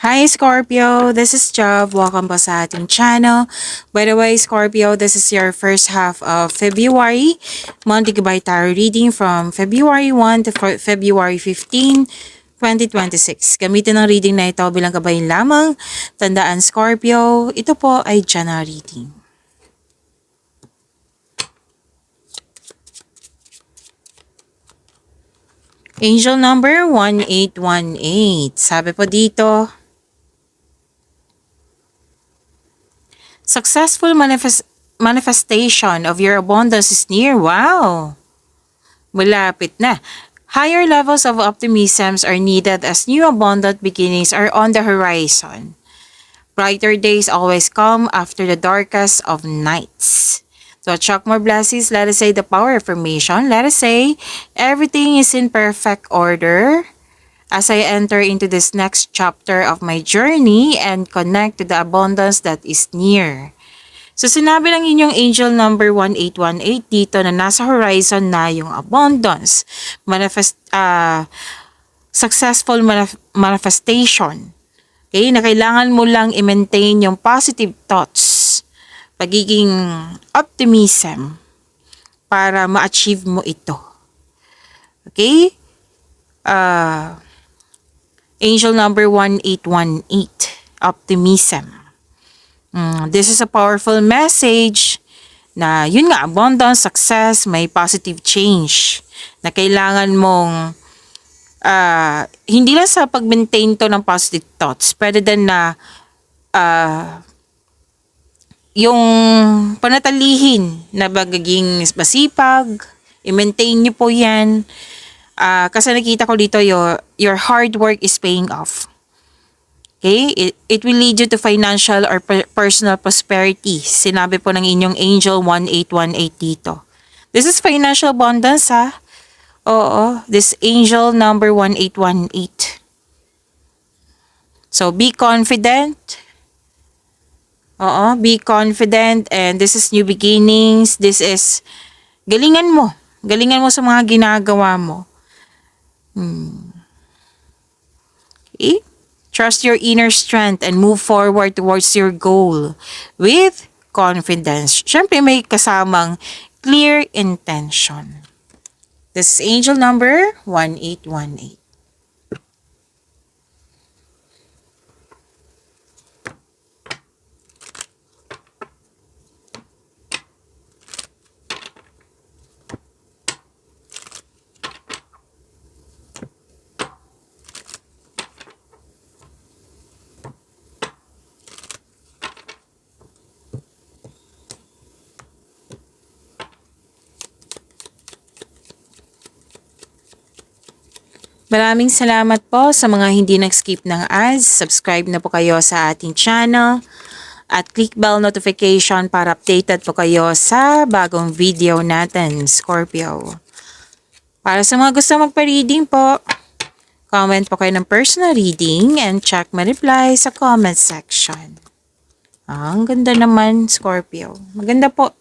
Hi Scorpio, this is Job. Welcome po sa ating channel. By the way, Scorpio, this is your first half of February. Monthly Goodbye Tarot reading from February 1 to February 15, 2026. Gamitin ang reading na ito bilang gabayin lamang. Tandaan Scorpio, ito po ay general reading. Angel number 1818. Sabi po dito, successful manifestation of your abundance is near. Wow! Malapit na. Higher levels of optimism are needed as new abundant beginnings are on the horizon. Brighter days always come after the darkest of nights. To attract more blessings, let us say the power affirmation. Let us say, everything is in perfect order as I enter into this next chapter of my journey and connect to the abundance that is near. So sinabi ng inyong angel number 1818 dito na nasa horizon na yung abundance, successful manifestation. Okay, na kailangan mo lang i-maintain yung positive thoughts, pagiging optimism para ma-achieve mo ito. Okay? Angel number 1818, optimism. This is a powerful message na yun nga, abundance, success, may positive change na kailangan mong hindi lang sa pag-maintain to ng positive thoughts, pwede din na yung panatalihin na bagaging masipag, i-maintain nyo po yan. Kasi nakita ko dito your hard work is paying off. Okay? It will lead you to financial or personal prosperity. Sinabi po ng inyong angel 1818 dito. This is financial abundance ha. Oo. This angel number 1818. So be confident. Oo. Be confident and this is new beginnings. This is galingan mo. Galingan mo sa mga ginagawa mo. Okay? Trust your inner strength and move forward towards your goal with confidence. Siyempre may kasamang clear intention. This is angel number 1818. Maraming salamat po sa mga hindi nag-skip ng ads. Subscribe na po kayo sa ating channel at click bell notification para updated po kayo sa bagong video natin, Scorpio. Para sa mga gusto magpa-reading po, comment po kayo ng personal reading and check my reply sa comment section. Ang ganda naman, Scorpio. Maganda po.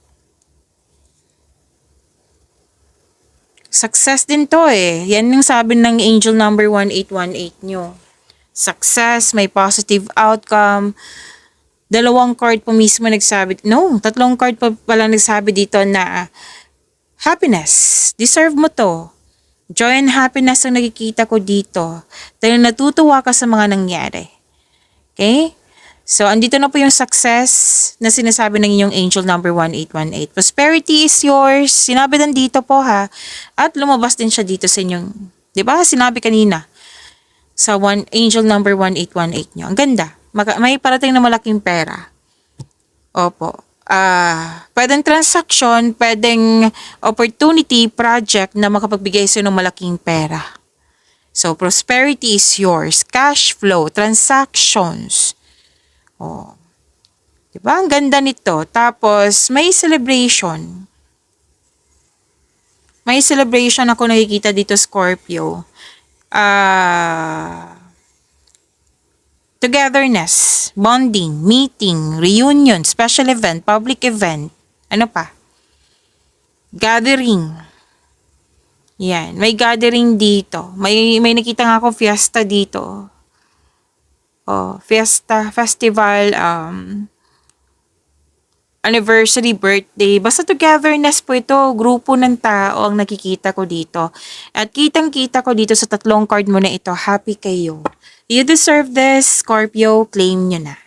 Success din to eh. Yan yung sabi ng angel number 1818 nyo. Success, may positive outcome. Dalawang card po mismo nagsabi. No, tatlong card pa pala nagsabi dito na happiness. Deserve mo to. Joy and happiness ang nakikita ko dito. Dahil natutuwa ka sa mga nangyari. Okay? So, andito na po yung success na sinasabi ng inyong angel number 1818. Prosperity is yours. Sinabi din dito po ha. At lumabas din siya dito sa inyong, di ba? Sinabi kanina sa angel number 1818 nyo. Ang ganda. May parating na malaking pera. Opo. Pwedeng transaction, pwedeng opportunity, project na makapagbigay sa ng malaking pera. So, prosperity is yours. Cash flow, transactions. Oh. Diba? Ang ganda nito. Tapos, may celebration. May celebration ako nakikita dito, Scorpio. Togetherness, bonding, meeting, reunion, special event, public event. Ano pa? Gathering. Yan. May gathering dito. May nakita nga ako fiesta dito. fiesta, festival, anniversary, birthday. Basta togetherness po ito. Grupo ng tao ang nakikita ko dito. At kitang-kita ko dito sa tatlong card mo na ito. Happy kayo. You deserve this, Scorpio. Claim nyo na.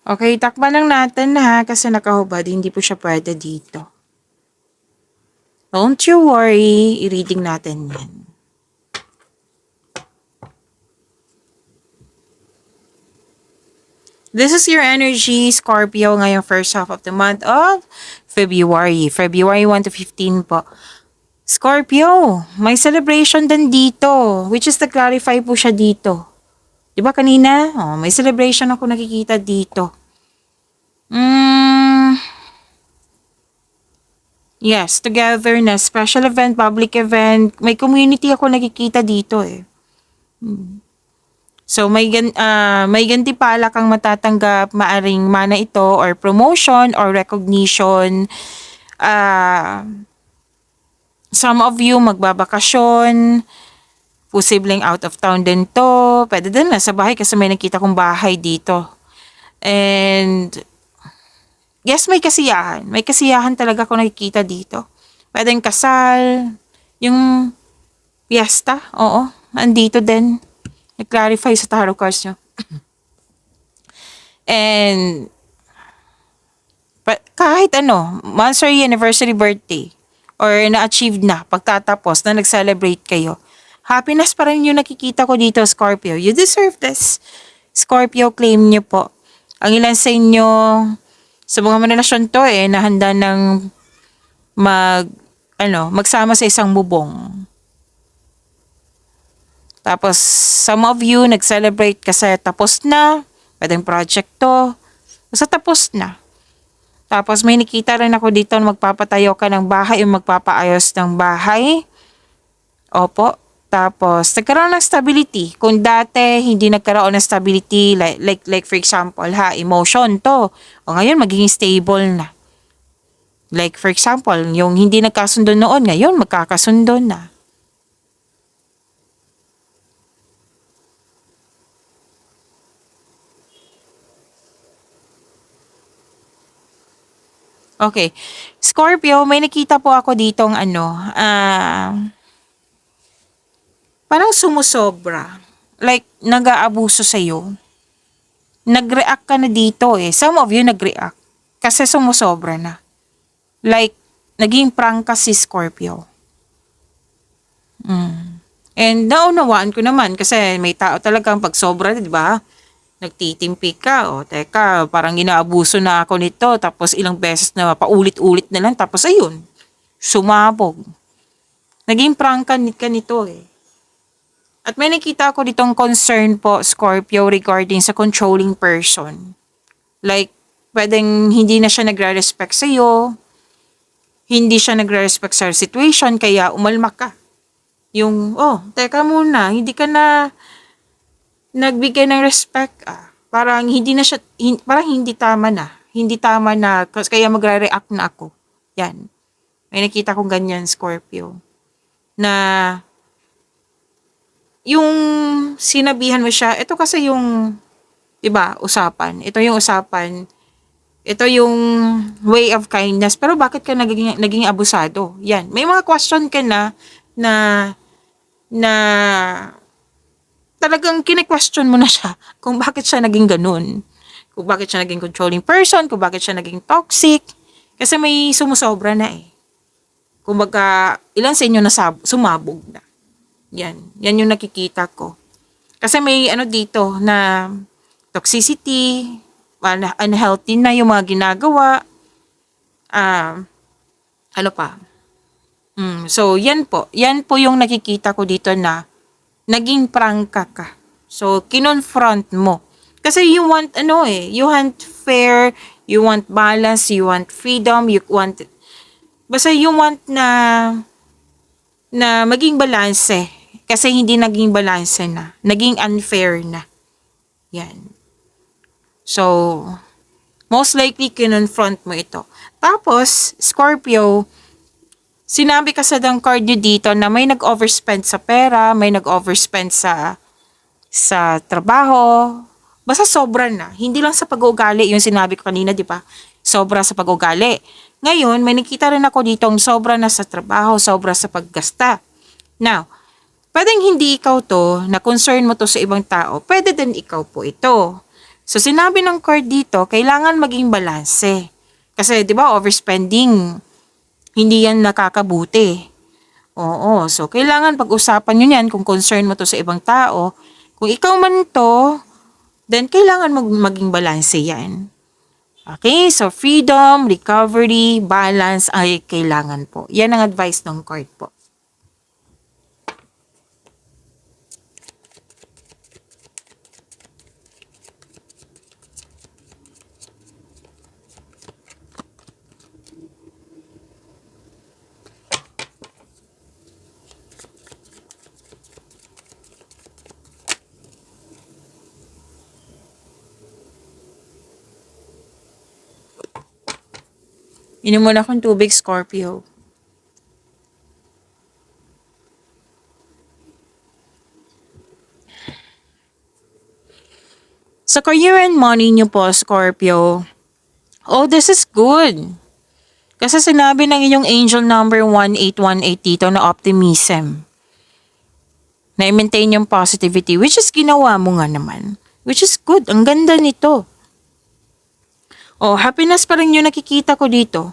Okay, takpan lang natin ha kasi nakahubad. Hindi po siya pwede dito. Don't you worry. I-reading natin yan. This is your energy, Scorpio, ngayong first half of the month of February. February 1 to 15 po. Scorpio, may celebration din dito, which is na-clarify po siya dito. Diba kanina? Oh, may celebration ako nakikita dito. Yes, togetherness, special event, public event. May community ako nakikita dito eh. So may gantimpala kang matatanggap, maaring mana ito or promotion or recognition. Some of you magbabakasyon, posibleng out of town din to. Pwede din na sa bahay kasi may nakita kong bahay dito. And yes, may kasiyahan. May kasiyahan talaga ako nakikita dito. Pwedeng kasal, yung fiesta, oo, andito din. I-clarify sa tarot cards nyo. And kahit ano, monthsary, anniversary, birthday, or na-achieve na, pagtatapos na nag-celebrate kayo, happiness pa rin yung nakikita ko dito, Scorpio. You deserve this. Scorpio, claim nyo po. Ang ilan sa inyo, sa mga relasyon to na handa ng magsama sa isang bubong. Tapos, some of you nag-celebrate kasi tapos na, pwedeng project to, basta tapos na. Tapos may nakita rin ako dito na magpapatayo ka ng bahay o magpapaayos ng bahay. Opo. Tapos, nagkaroon ng stability. Kung dati, hindi nagkaroon ng stability, like for example, emotion to. O ngayon, magiging stable na. Like for example, yung hindi nagkasundo noon, ngayon, magkakasundo na. Okay. Scorpio, may nakita po ako ditong parang sumusobra. Like, nag-aabuso sa'yo. Nag-react ka na dito eh. Some of you nag-react. Kasi sumusobra na. Like, naging prank ka si Scorpio. And naunawaan ko naman kasi may tao talagang pag sobra, di ba? Nagtitimpi ka, o teka, parang inaabuso na ako nito, tapos ilang beses na paulit-ulit na lang, tapos ayun, sumabog. Naging prank ka nito eh. At may nakita ako ditong concern po, Scorpio, regarding sa controlling person. Like, pwedeng hindi na siya nagre-respect sa'yo, hindi siya nagre-respect sa situation, kaya umalma ka. Yung, teka muna, hindi ka na nagbigay ng respect, parang hindi na siya, parang hindi tama na. Hindi tama na, kaya magre-react na ako. Yan. May nakita kong ganyan, Scorpio. Na, yung sinabihan mo siya, ito kasi yung, diba, usapan. Ito yung usapan. Ito yung way of kindness. Pero bakit ka naging abusado? Yan. May mga question ka na talagang kine-question mo na siya kung bakit siya naging ganun. Kung bakit siya naging controlling person, kung bakit siya naging toxic. Kasi may sumusobra na eh. Kumbaga, ilan sa inyo na sumabog na. Yan. Yan yung nakikita ko. Kasi may dito na toxicity, unhealthy na yung mga ginagawa. Ano pa? So, yan po. Yan po yung nakikita ko dito na naging prangka ka. So, kinonfront mo. Kasi you want, you want fair, you want balance, you want freedom, basta you want na maging balanse. Kasi hindi naging balanse na. Naging unfair na. Yan. So, most likely, kinonfront mo ito. Tapos, Scorpio, sinabi ka sa card nyo dito na may nag-overspend sa pera, may nag-overspend sa trabaho. Basta sobra na. Hindi lang sa pag-uugali, yung sinabi ko kanina, di ba? Sobra sa pag-uugali. Ngayon, may nakita rin ako dito sobra na sa trabaho, sobra sa paggasta. Now, pwedeng hindi ikaw to, na concern mo to sa ibang tao, pwede din ikaw po ito. So, sinabi ng card dito, kailangan maging balanse. Kasi, di ba, overspending, hindi yan nakakabuti. Oo, so, kailangan pag-usapan nyo yan kung concern mo to sa ibang tao. Kung ikaw man to, then kailangan maging balanse yan. Okay, so freedom, recovery, balance ay kailangan po. Yan ang advice ng card po. Inom muna akong tubig, Scorpio. Sa career and money niyo po, Scorpio, oh, this is good. Kasi sinabi ng inyong angel number 1818 dito na optimism. Na i-maintain yung positivity, which is ginawa mo nga naman. Which is good. Ang ganda nito. Oh, happiness pa rin yung nakikita ko dito.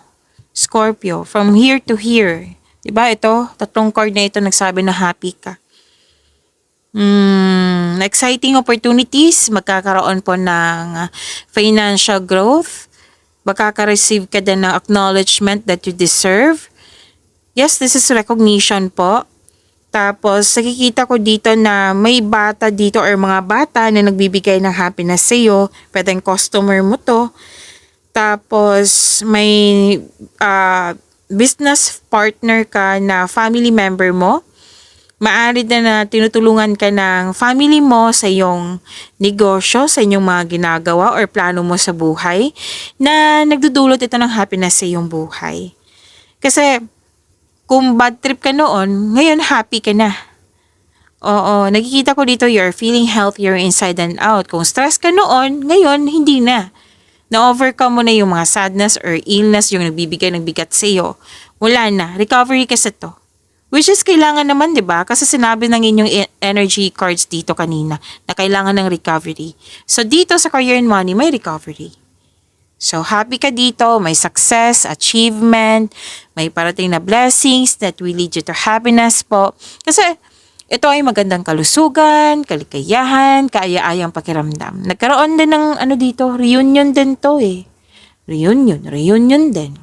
Scorpio, from here to here. Diba ito? Tatlong card na ito nagsabi na happy ka. Exciting opportunities. Magkakaroon po ng financial growth. Makaka-receive ka din ng acknowledgement that you deserve. Yes, this is recognition po. Tapos, nakikita ko dito na may bata dito or mga bata na nagbibigay ng happiness sa iyo. Pwedeng customer mo to. Tapos, may business partner ka na family member mo. Maaari na tinutulungan ka ng family mo sa iyong negosyo, sa inyong mga ginagawa or plano mo sa buhay na nagdudulot ito ng happiness sa iyong buhay. Kasi, kung bad trip ka noon, ngayon happy ka na. Oo, nakikita ko dito you're feeling healthier inside and out. Kung stress ka noon, ngayon hindi na. Na-overcome mo na yung mga sadness or illness, yung nagbibigay ng bigat sa iyo. Wala na. Recovery ka sa to. Which is kailangan naman, di ba? Kasi sinabi ng inyong energy cards dito kanina na kailangan ng recovery. So, dito sa career and money, may recovery. So, happy ka dito. May success, achievement, may parating na blessings that will lead you to happiness po. Kasi, ito ay magandang kalusugan, kaligayahan, kaaya-ayang pakiramdam. Nagkaroon din ng reunion din to eh. Reunion din.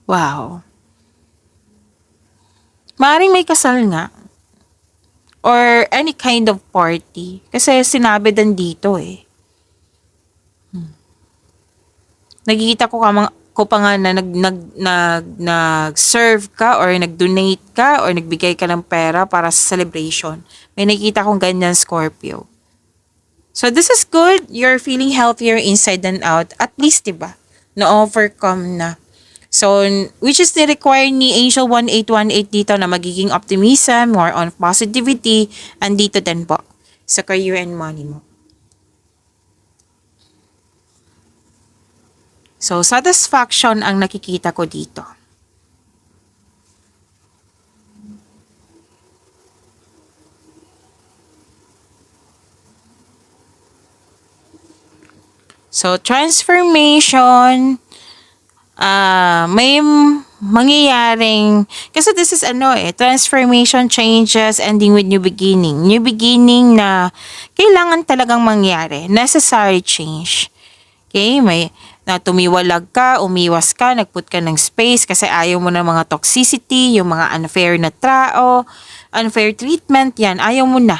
Wow. Maaaring may kasal nga. Or any kind of party. Kasi sinabi din dito eh. Nagkikita ko pa nga na nag-serve ka or nag-donate ka or nagbigay ka ng pera para sa celebration. May nakikita kong ganyan, Scorpio. So, this is good. You're feeling healthier inside and out. At least, diba? Na-overcome na. So, which is ni-require ni Angel 1818 dito na magiging optimism, more on positivity, and dito din po sa career and money mo. So, satisfaction ang nakikita ko dito. So, transformation, may mangyayaring, kasi this is transformation, changes, ending with new beginning. New beginning na kailangan talagang mangyari. Necessary change. Okay, may na tumiwalag ka, umiwas ka, nagput ka ng space kasi ayaw mo ng mga toxicity, yung mga unfair na tao, unfair treatment, yan, ayaw mo na.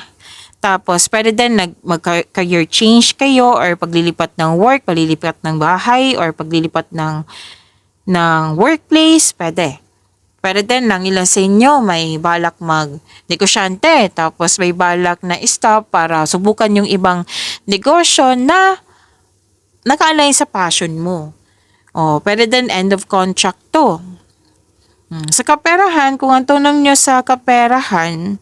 Tapos, pwede din mag-career change kayo or paglilipat ng work, paglilipat ng bahay, or paglilipat ng workplace, pwede. Pwede din lang ilan sa inyo may balak mag-negosyante, tapos may balak na stop para subukan yung ibang negosyo na naka-align sa passion mo. O, pwede din end of contract to. Sa kaperahan, kung ang tanong nyo sa kaperahan,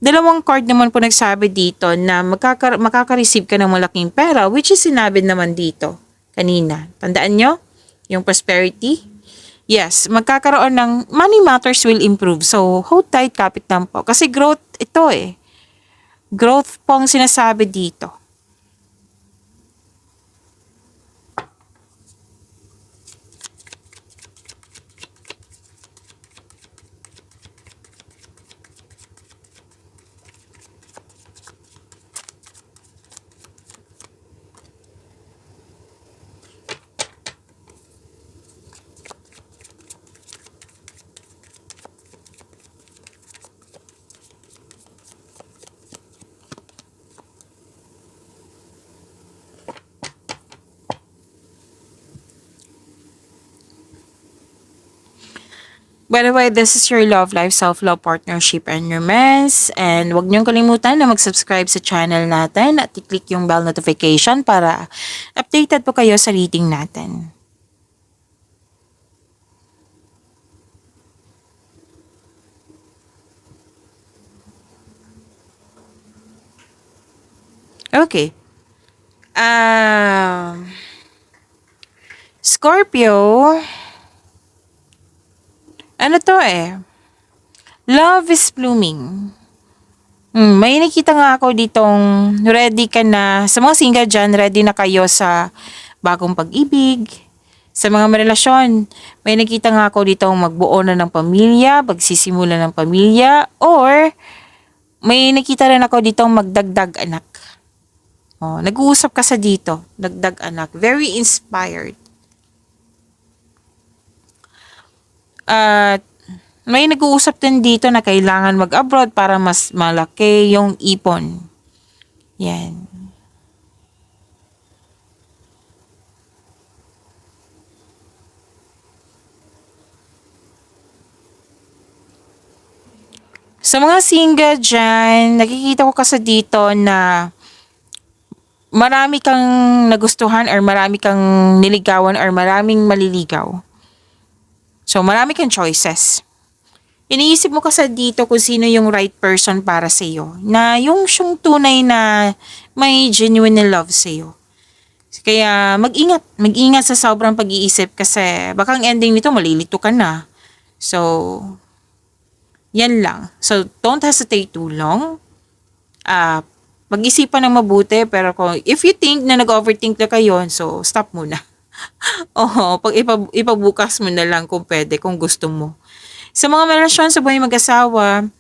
dalawang card naman po nagsabi dito na makaka-receive ka ng malaking pera, which is sinabi naman dito kanina. Tandaan nyo? Yung prosperity. Yes, magkakaroon ng money matters will improve. So, hold tight, kapit lang po. Kasi growth ito eh. Growth po ang sinasabi dito. By the way, this is your love life, self-love, partnership, and romance. And huwag niyong kalimutan na mag-subscribe sa channel natin at i-click yung bell notification para updated po kayo sa reading natin. Okay. Scorpio, ano to eh? Love is blooming. May nakita nga ako ditong ready ka na, sa mga single dyan, ready na kayo sa bagong pag-ibig, sa mga relasyon. May nakita nga ako ditong magbuo na ng pamilya, pagsisimula ng pamilya, or may nakita rin ako ditong magdagdag anak. Oh, nag-uusap ka sa dito, dagdag anak. Very inspired. At may nag-uusap din dito na kailangan mag-abroad para mas malaki yung ipon. Yan. Sa mga single dyan, nakikita ko kasi dito na marami kang nagustuhan or marami kang niligawan or maraming maliligaw. So, marami kang choices. Iniisip mo kasi dito kung sino yung right person para sa iyo. Na yung siyang tunay na may genuine love sa iyo. Kaya mag-ingat. Mag-ingat sa sobrang pag-iisip kasi baka ang ending nito malilito ka na. So, yan lang. So, don't hesitate too long. Mag-isipan ng mabuti pero kung if you think na nag-overthink na kayo, so stop muna. Oo, pag ipabukas mo na lang kung pwede, kung gusto mo. Sa mga relasyon sa buhay mag-asawa,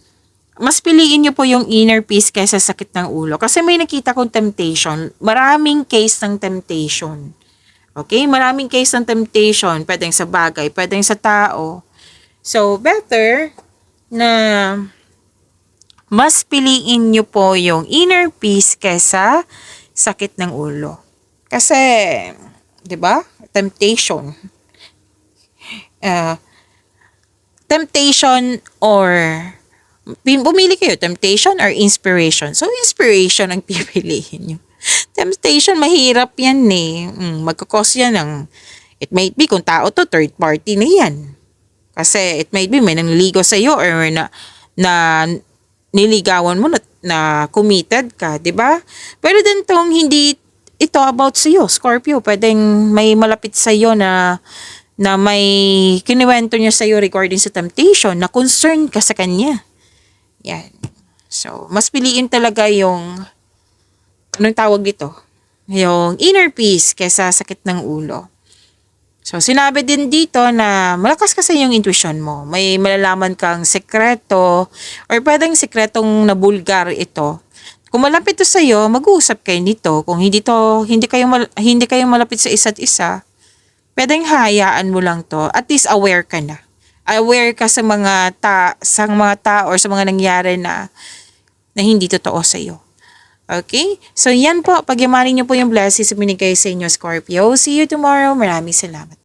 mas piliin nyo po yung inner peace kaysa sakit ng ulo. Kasi may nakita kong temptation. Maraming case ng temptation. Okay? Maraming case ng temptation. Pwedeng sa bagay, pwedeng sa tao. So, better na mas piliin nyo po yung inner peace kaysa sakit ng ulo. Kasi, di ba? Temptation. Temptation or pumili kayo, temptation or inspiration. So, inspiration ang pipiliin nyo. Temptation, mahirap yan eh. Magkakos yan ng, it might be, kung tao to, third party na yan. Kasi, it might be, may nangligo sa'yo or na niligawan mo na committed ka, di ba? Pero din tong hindi ito about sa'yo, Scorpio. Pwedeng may malapit sa'yo na may kiniwento niya sa'yo regarding sa temptation, na concern ka sa kanya. Yan. So, mas piliin talaga yung, anong tawag dito? Yung inner peace kaysa sakit ng ulo. So, sinabi din dito na malakas kasi yung intuition mo. May malalaman kang sekreto or pwedeng sekretong nabulgar ito. Kung malapit to sa'yo, mag-uusap kayo nito. Kung hindi kayo malapit sa isa't isa, pwedeng hayaan mo lang to. At least aware ka na. aware ka sa mga tao or sa mga nangyari na hindi totoo sa iyo. Okay? So yan po, pagyamanin niyo po yung blessings na binigay sa inyo, Scorpio. See you tomorrow. Maraming salamat.